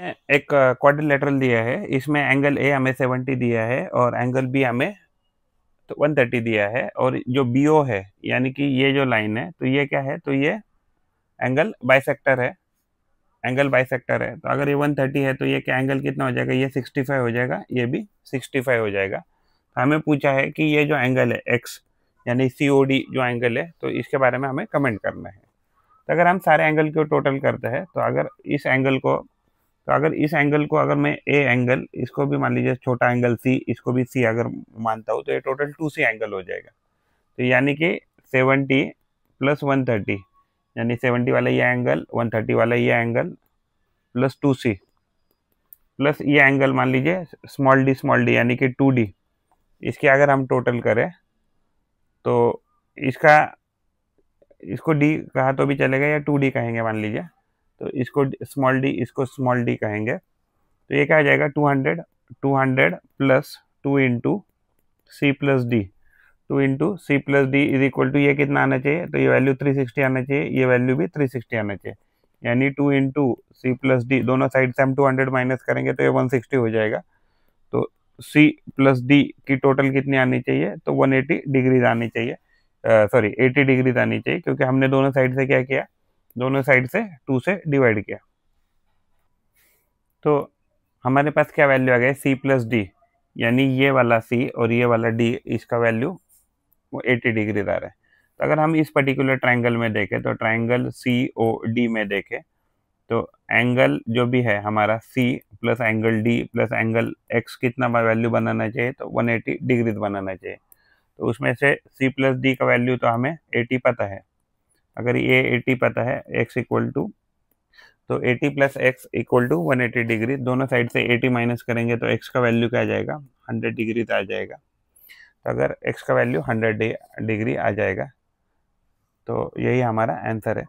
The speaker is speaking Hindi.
एक क्वाड्रिलेटरल दिया है, इसमें एंगल ए हमें 70 दिया है और एंगल बी हमें तो 130 दिया है, और जो बी ओ है यानी कि ये जो लाइन है तो ये क्या है, तो ये एंगल बाइसेक्टर है, एंगल बाइसेक्टर है। तो अगर ये 130 है तो ये क्या एंगल कितना हो जाएगा, ये 65 हो जाएगा, ये भी 65 हो जाएगा। तो हमें पूछा है कि ये जो एंगल है एक्स यानी सी ओ डी जो एंगल है, तो इसके बारे में हमें कमेंट करना है। तो अगर हम सारे एंगल को टोटल करते हैं तो अगर इस एंगल को अगर मैं ए एंगल, इसको भी मान लीजिए छोटा एंगल सी, इसको भी सी अगर मानता हूँ, तो ये टोटल 2C एंगल हो जाएगा। तो यानी कि 70 प्लस 130 यानी 70 वाला ये एंगल, 130 वाला ये एंगल प्लस 2C प्लस ये एंगल मान लीजिए स्मॉल डी यानी कि 2D। इसके अगर हम टोटल करें तो इसका इसको डी कहा तो भी चलेगा या 2D कहेंगे मान लीजिए, तो इसको स्मॉल डी, इसको स्मॉल डी कहेंगे। तो ये क्या आ जाएगा 200 plus 2 into C plus D, 2 into C plus D is equal to ये कितना आना चाहिए, तो ये वैल्यू 360 आना चाहिए, ये वैल्यू भी 360 आना चाहिए। यानी 2 इंटू सी प्लस डी, दोनों साइड से हम 200 माइनस करेंगे तो ये 160 हो जाएगा। तो सी प्लस डी की टोटल कितनी आनी चाहिए, तो 180 डिग्रीज आनी चाहिए, सॉरी 80 डिग्रीज आनी चाहिए, क्योंकि हमने दोनों साइड से क्या किया, दोनों साइड से 2 से डिवाइड किया। तो हमारे पास क्या वैल्यू आ गया, सी प्लस डी, यानी ये वाला सी और ये वाला डी, इसका वैल्यू वो 80 डिग्री आ रहा है। तो अगर हम इस पर्टिकुलर ट्राइंगल में देखें, तो ट्राइंगल सी ओ डी में देखें, तो एंगल जो भी है हमारा C plus angle D plus angle X कितना वैल्यू बनाना चाहिए, तो 180 डिग्रीज बनाना चाहिए। तो उसमें से सी प्लस डी का वैल्यू तो हमें 80 पता है। अगर ये 80 पता है, एक्स इक्वल टू, तो 80 plus X equal to 180 degree, दोनों साइड से 80 माइनस करेंगे तो एक्स का वैल्यू क्या आ जाएगा, 100 डिग्री आ जाएगा। तो अगर एक्स का वैल्यू 100 डिग्री आ जाएगा, तो यही हमारा आंसर है।